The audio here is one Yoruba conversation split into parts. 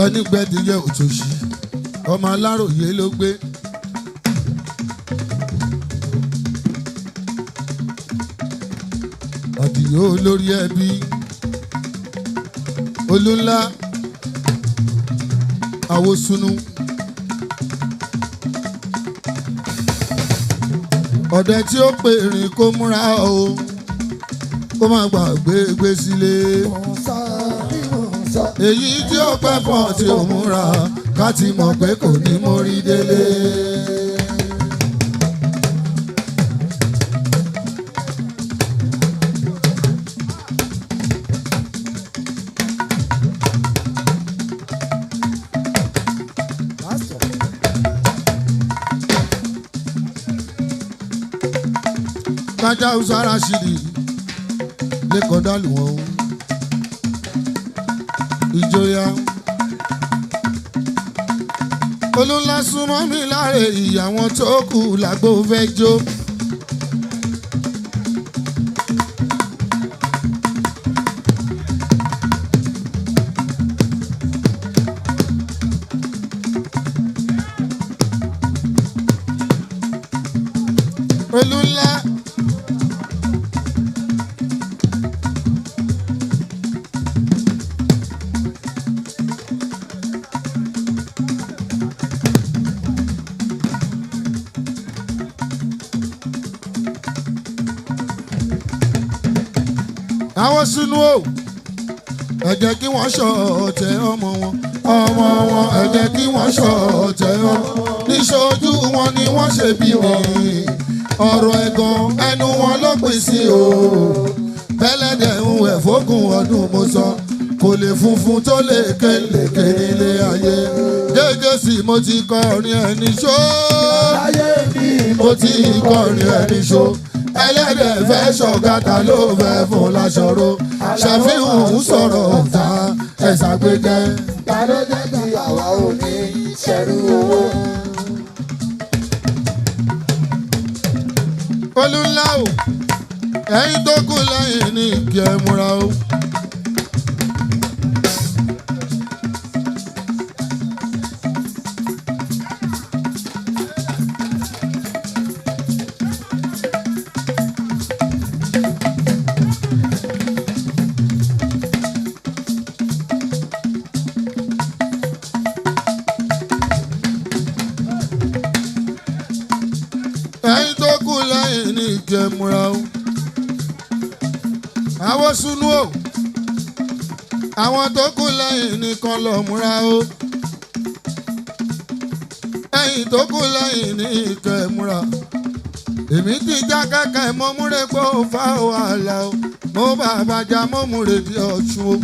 ẹni gbẹ́dìyẹ òtòṣì ọmọ aláròyé ló gbé. àdìyó olórí ẹbí olúńlá àwòsùnú ọ̀dẹ tí ó pè rìn kó múra o kó má gbàgbé gbé sílé èyí tí ó pẹ́ fọ́ tí ó múra ká ti mọ̀ pé kò ní mórí délé. kájà usara ṣìlì lẹ́kọ̀ọ́ dàlù wọn ìjọya olúńlá súnmọ́ mi láre ìyàwó tó kù lágbo fẹ́ jó. olúńlá àwọn sínú o ẹ jẹ́ kí wọ́n ṣọ̀tẹ̀ ọmọ wọn ẹ jẹ́ kí wọ́n ṣọ̀tẹ̀ ọmọ níṣojú wọn ni wọ́n ṣe bí mi ọ̀rọ̀ ẹ̀gàn ẹnu wọn ló pín sí o bẹ́lẹ́dẹ̀ ń wẹ̀ fógún ọdún mo sọ kò lè funfun tó lè kélékè nílé ayé jẹ́jẹ́ sí mo ti kọrin ẹni ṣó mo ti kọrin ẹni ṣó ẹlẹ́dẹ̀ fẹ́ ṣọ̀gàtà ló fẹ́ fún láṣọrò ṣàfihàn sọ̀rọ̀ ọ̀tá ẹ̀sà gbẹgẹ́. ta ló jẹ́ kí àwa ò ní ṣẹ́rú owó. olúńlá o ẹ̀yin tó kù lẹ́yìn ní kí ẹ múra o. ẹ̀yin tó kù lẹ́yìn ní kí ẹ múra o. àwọn sunu o àwọn tó kù lẹ́yìn nìkan lọ múra o. ẹ̀yin tó kù lẹ́yìn ní kí ẹ múra. èmi ti já kẹ́kẹ́ mo múre gbó fa wàhálà o mo bàbá já mo múre di ọ̀ṣun o.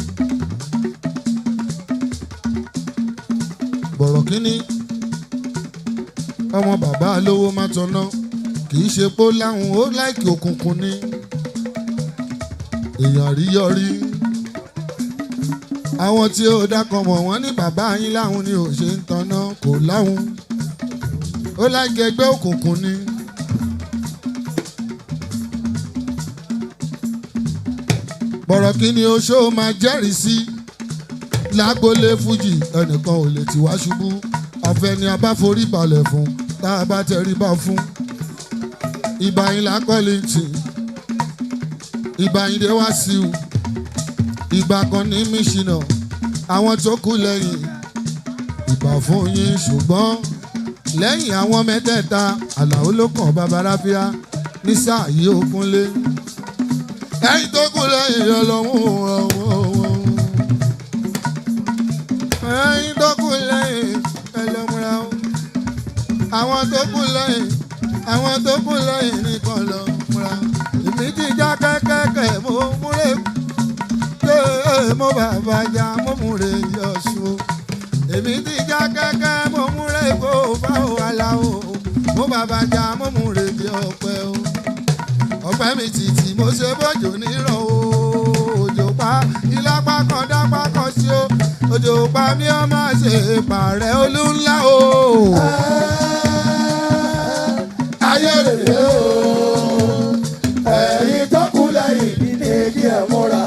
bọ̀rọ̀ kínní ọmọ bàbá lówó má tọ́nà kì í ṣe pó láhùn ó láìkì òkùnkùn ni èèyàn rí yọrí àwọn tí ó dákan mọ̀ wọ́n ní bàbá yín láhùn ni ò ṣe ń tanná kò láhùn ó láìkì ẹgbẹ́ òkùnkùn ni. bọ̀rọ̀ kí ni oṣó máa jẹ́rìí sí lágbólé fújì ẹnìkan ò lè tì wá ṣubú àfẹni abáforí balẹ̀ fún tá a bá tẹríba fún. ìbà yín lápẹ́lẹ́ tì ìbà yín dé wá sí u ìgbà kan ní míṣínà àwọn tó kù lẹ́yìn ìbà fún yín ṣùgbọ́n lẹ́yìn àwọn mẹ́tẹ̀ẹ̀ta Àlàó ló kàn bàbá ráfíà ní sáà yìí ó kúnlé ẹ̀yin tó kù lẹ́yìn ọlọ́run ẹ̀yin tó kù lẹ́yìn ẹlọ́múra àwọn tó kù lẹ́yìn àwọn tó kù lẹ́yìn nìkan lọ múra èmi ti já kẹ́kẹ́kẹ́ mo múre mo bàbá já mo múre yọ̀ṣù èmi ti já kẹ́kẹ́ mo múre kó bá wàhálà o mo bàbá já mo múre bí ọpẹ́ o ọpẹ́ mi títí mo ṣe bójú nírọ̀ o òjò pa ìlápá kan dápá kan sí o òjò pa mí ọ máa ṣe pààrẹ Olúńlá o. ayé rèé o ẹ̀yin tó kù lẹ́yìn mi ní kí ẹ múra.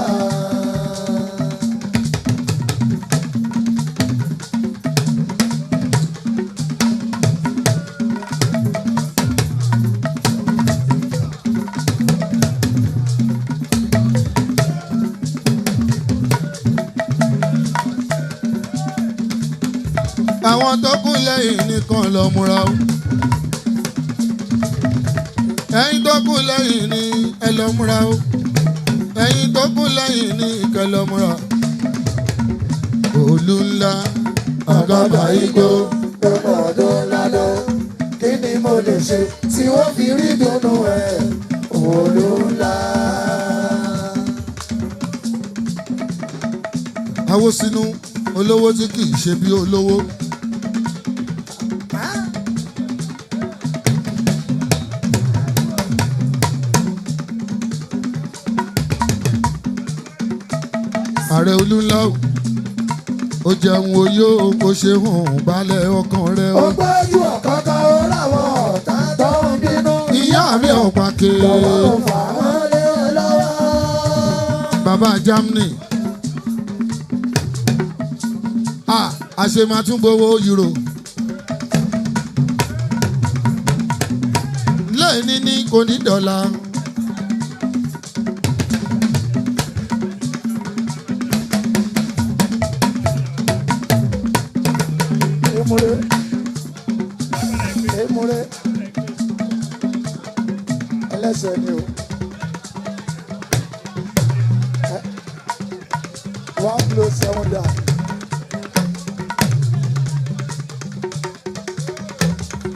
àwọn tó kù lẹ́yìn nìkan lọ múra o. ẹ̀yin tó kù lẹ́yìn ní ẹ lọ múra o. ẹ̀yin tó kù lẹ́yìn ní kẹ lọ múra. Olú ńlá àgàbà igbó. Gbogbo ọdún ládọ́, kí ni mo lè ṣe tí wọ́n fi rí dùnnú ẹ̀? Olú ńlá. Awo sínú olówó tí kì í ṣe bí olówó. Ààrẹ Olú ńlá ó jẹun oyó ó ṣe hùn balẹ̀ ọkàn rẹ o. Ó gbójú ọ̀kọ́kọ́ ó láwọn ọ̀tá tó ń bínú. Ìyá mi ọ̀pá ké. Bàbá ò fà wọ́n lé lọ́wọ́. Bàbá Germany. Àṣe máa tún gbowó euro. Lẹ́ẹ̀ni ní kò ní dọ́là. Èmúre ẹlẹ́sẹ̀ ni o. 1 plus 7 down.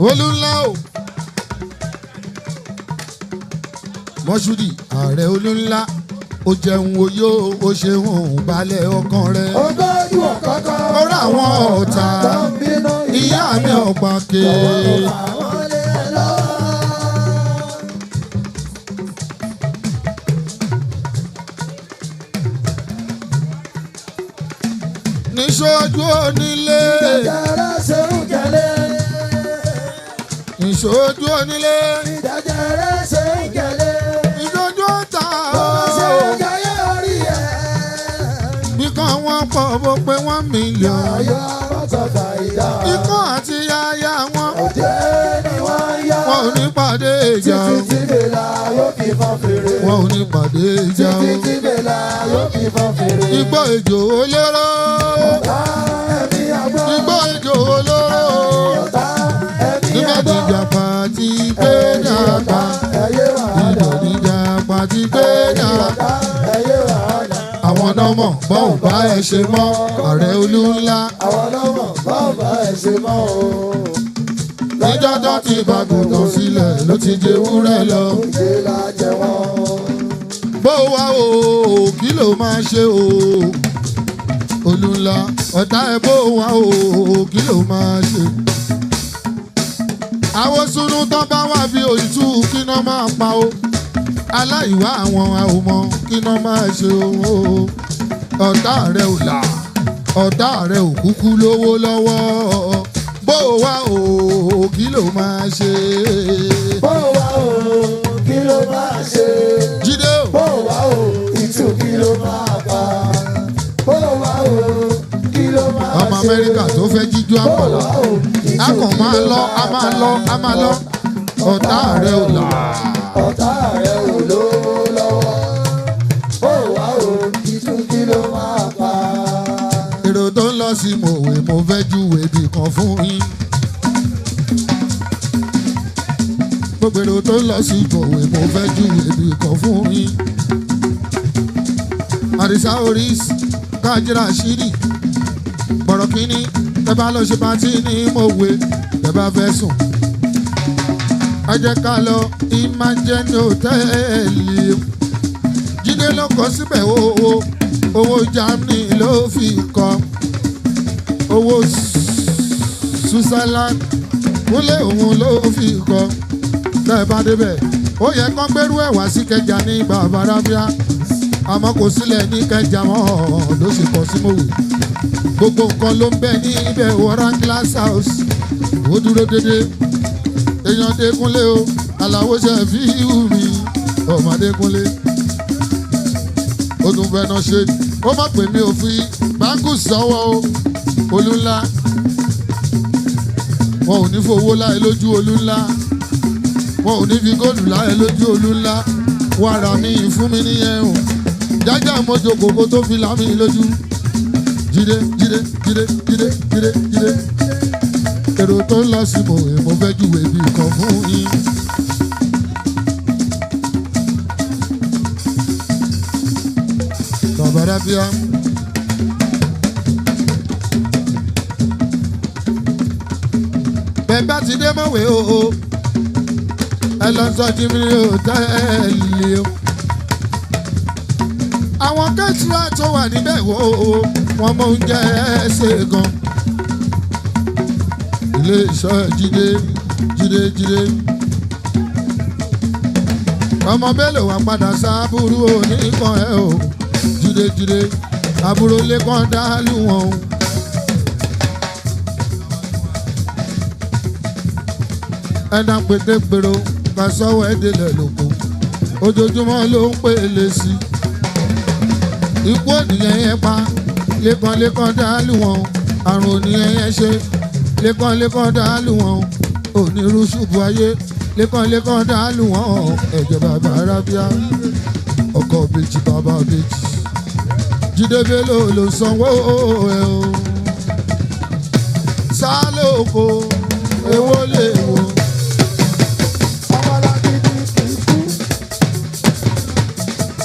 Olú ńlá o. Mọ́ṣúdì ààrẹ Olú ńlá ó jẹun oyó ó ṣe hùn balẹ̀ ọkàn rẹ. Ó gbójú ọ̀kọ́kọ́ ó rà àwọn ọ̀tá. tó ń bínú. Ìyá mi ọ̀pá ké. Àwọn lé lọ́wọ́. Níṣojú onílé. Ìjàjàrá ṣe ń jẹlé. Níṣojú onílé. Ìjàjàrá ṣe ń jẹlé. Ìṣojú ọ̀tá. Bọ́wọ́ ṣe jayé orí ẹ̀. Bí kan wọ́n pọ̀ bó pé 1 million. Ayọ̀ àbọ̀tọ̀fà ìdá. Ikọ́ àti yáyá wọn. Òde ni wọ́n yá. Wọn ò ní pàdé ìjà o. Títí tí bèlà yóò fi fọ́n fèrè. Wọn ò ní pàdé ìjà o. Títí tí bèlà yóò fi fọ́n fèrè. Igbó ejò olóró. Ọ̀tá ẹ̀mí àgbọ̀. Igbó ejò olóró. Ọ̀tá ẹ̀mí Nígbà àgbọ̀. tí ìjàpá ti gbé dàgbà. Ẹyẹ wàhálà. Ìgbà tí ìjàpá ti gbé dàgbà. Ẹyẹ wàhálà. Àwọn nọ́mọ̀ bọ́ọ̀ bá ẹ ṣe mọ́. Ààrẹ Olú ńlá. Àwọn ọlọ́mọ báwo bá ẹ ṣe mọ́ o. Níjọ́ tó ti bàgùntàn sílẹ̀ ló ti jẹ ewúrẹ́ lọ. Ìjẹ́ la jẹ wọ́n. Bó wá o kí ló máa ṣe o. Olú ńlá ọ̀tá ẹ bó wá o kí ló máa ṣe. Àwọn sunu tó bá wà bí òyìtú kí náà máa pa o. Aláìwá àwọn àwòmọ kí náà máa ṣe o. Ọ̀tá rẹ ò là ọ̀tá rẹ ò kúkú lówó lọ́wọ́. Bó wá o kí ló máa ṣe. Bó wá o kí ló máa ṣe. Jídé o. Bó wá o ìtú kí ló máa pa. Bó wá o kí ló máa ṣe. Ọmọ Amẹ́ríkà tó fẹ́ jíjú àpọ̀lọ́. A kàn máa lọ a máa lọ a máa lọ. Ọ̀tá rẹ ò là. Ọ̀tá rẹ̀ ò lówó lọ́wọ́. Bó wá o ìtú kí ló máa pa. Èrò tó ń lọ sí mòwe mo fẹ́ júwe bì kan fún yín. Gbogbo èrò tó ń lọ sí mòwe mo fẹ́ júwe bì kan fún yín. Àdìsá Oris Kájírà Ṣídì gbọ̀rọ̀ kínní tẹ bá lọ ṣe pátí ní mòwe tẹ bá fẹ́ sùn. Ẹ jẹ́ ká lọ Imagine Hòtẹ́ẹ̀lì. Jídé ló kọ síbẹ̀ owó Germany ló fi kọ. Owó Switzerland kúnlé òun ló fi kọ. Bẹ́ẹ̀ bá débẹ̀ ó yẹ kán gbérú ẹ̀ wá sí Kẹjà ní Bàbárábíà. Àmọ́ kò sílẹ̀ ní Kẹjà mọ́ ló ṣe kọ sí mòwe. Gbogbo nǹkan ló ń bẹ ní ibẹ̀ Warren Glass House. Ó dúró dédé. Èèyàn Dékúnlé o, Àlàó Ṣẹ̀fíù mi, ọmọ Dékúnlé. Ó tún fẹ́ náà ṣe, ó má pè mí ò fi báńkù sọ́wọ́ o, Olú ńlá. Wọn ò ní fowó láyé lójú Olú ńlá. Wọn ò ní fi góòlù láyé lójú Olú ńlá. Wàrà mi fún mi níyẹn o. Jájá mọ́jọ kòkó tó fi lámì lójú. Jídé Jídé Jídé Jídé Jídé Jídé. èrò tó ń lọ sí mòwe mo fẹ́ júwe bí kan fún yín. Bàbá bíá. Bẹ́ẹ̀ bá ti dé mọ̀wé o, ẹ lọ sọ jí mi ní hòtẹ́ẹ̀lì o. Àwọn kẹ́tìrà tó wà níbẹ̀ wò ó, wọ́n mọ oúnjẹ ṣe gan. Ilé iṣẹ́ Jídé. Ọmọ Bello wá padà sábúrú oníkan ẹ o. Jídé àbúrò lẹ́kàn dálù wọn. Ẹ̀dá pété-pèrò ká sọ́wọ́ ẹ̀dẹ̀lẹ̀ lóko. Ojoojúmọ́ ló ń pèlè sí. Ikú ònìyàn yẹn pa lẹ́kàn dálù wọn. Àrùn ònìyàn yẹn ṣe lẹ́kàn dálù wọn. Onírú ṣubú ayé lẹ́kàn dálù wọn. Ẹ̀jẹ̀ bàbá arábíà ọkọ̀ bèjì bàbá bèjì. Jídé Bello ló sanwó ẹ o. Sálóko èwo lè wo.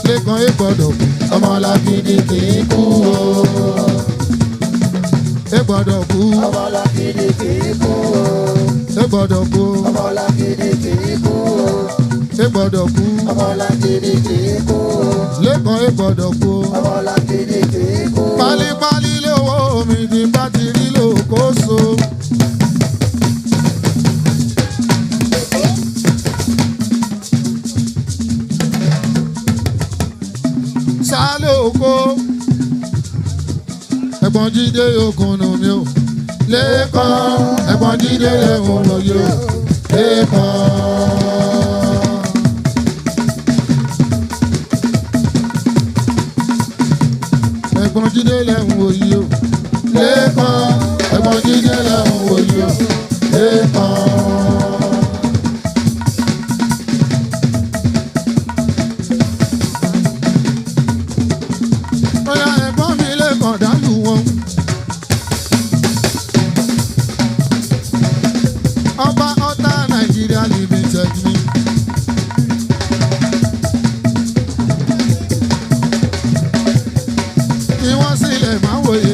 Lẹ́kàn é gbọ́dọ̀ kú. Ọmọlágídí kì í kú o. É gbọ́dọ̀ kú. Ọmọlágídí kì í kú o. É gbọ́dọ̀ kú. Ọmọlágídí kì í kú o. É gbọ́dọ̀ kú. Ọmọlágídí kì í kú o. Lẹ́kàn é gbọ́dọ̀ kú. Ọmọlágídí kì í kú o. Pálípálí lówó mi ní bá ti rí lókòóso. Sálóko ẹ̀gbọ́n Jídé okùnù mi o. Lẹ́kàn ẹ̀gbọ́n Jídé lẹ́hùn lóye o. Lẹ́kàn. Ẹ̀gbọ́n Jídé lẹ́hùn òye o. Lẹ́kàn ẹ̀gbọ́n Jídé lẹ́hùn òye o. Lẹ́kàn. Ọ̀yá ẹ̀gbọ́n mi Lẹ́kàn dálù wọn. Ọba ọ̀tá Nàìjíríà limited mi. Kí wọ́n sílẹ̀ máa wòye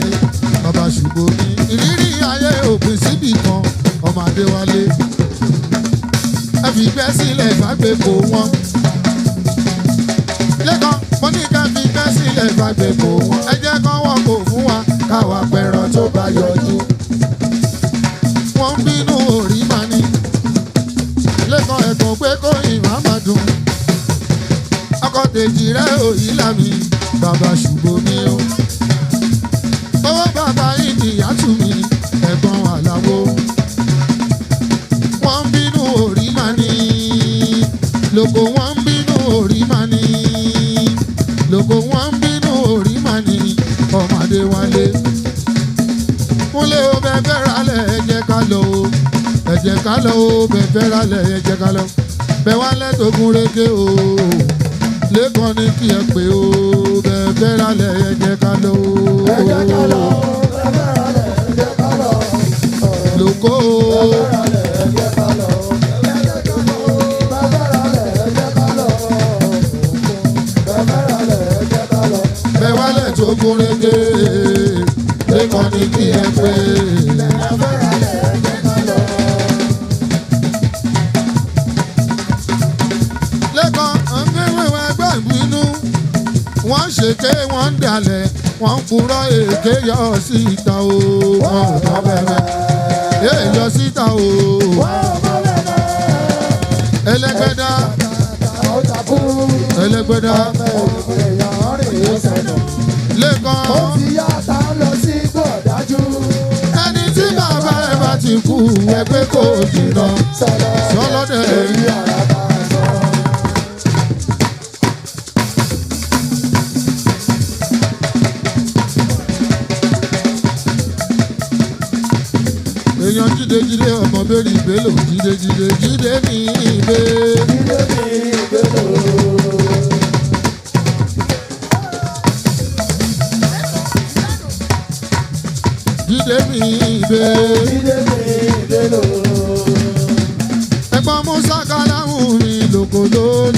bàbá ṣùgbọ́n ní ìrírí ayé òpin síbì kan ọmọ Adéwálé. Ẹ fi gbẹ́ sílẹ̀ ìfàgbé kò wọ́n. Lẹ́kàn mo ní ká fi gbẹ́ sílẹ̀ ìfàgbé kò wọ́n. Ẹ jẹ́ kán wọ́n kò fún wa káwa pẹ̀ràn tó bá yọjú. Wọ́n ń bínú orí máa ní. Lẹ́kàn ẹ̀kọ́ pé kó ìmọ̀ máa dùn. Ọkọ̀ tèjì rẹ̀ òyìn lámì bàbá ṣùgbọ́n mi o. Owó bàbá ìdíyà tù mí ẹ̀gbọ́n àlàwo. Wọ́n ń bínú orí máa ní. Lóko wọ́n ń bínú orí máa ní. Lóko wọ́n ń bínú orí máa ní. Ọmọ Adéwálé. Kúnlé o bẹ́ẹ̀ fẹ́ ralẹ̀ ẹ jẹ́ ká lọ o. Ẹ jẹ́ ká lọ o bẹ́ẹ̀ fẹ́ ralẹ̀ ẹ jẹ́ ká lọ. Bẹ́ẹ̀ wá lẹ́tọ̀gún rége o. Lẹ́kàn ní kí ẹ pé o. Bẹ́ẹ̀ fẹ́ ralẹ̀ ẹ jẹ́ ká lọ o. Ẹ jẹ́ ká lọ, ẹ fẹ́ ralẹ̀, ẹ jẹ́ ká lọ. Lóko o. Ẹ fẹ́ ralẹ̀, ẹ jẹ́ ká lọ. Ẹ jẹ́ ká lọ, ẹ fẹ́ ralẹ̀, ẹ jẹ́ ká lọ. Ẹ fẹ́ ralẹ̀, ẹ jẹ́ ká lọ. Bẹ́ẹ̀ wá lẹ́tọ̀gún rége. Lẹ́kàn ní kí ẹ pé. Ẹ fẹ́ ralẹ̀, ẹ jẹ́ ká lọ. Lẹ́kàn ọ̀gbẹ́wẹ̀wẹ̀ ẹgbẹ́ ìbínú. Wọ́n ṣèké wọ́n ń dalẹ̀. Wọ́n ń purọ́ èké yọ síta o. Wọ́n ò mọ bẹ̀rẹ̀. Èè yọ síta o. Ẹlẹ́gbẹ́dá. Ẹlẹ́gbẹ́dá. Lẹ́kàn. Ẹni tí bàbá ẹ bá ti kú ẹgbẹ́ kò jìnnà. Sọlọ́dẹ̀. Èèyàn Jídé ọmọ Bello Bello Jídé ní ìgbé. Jídé ní ìgbé. kò lórí.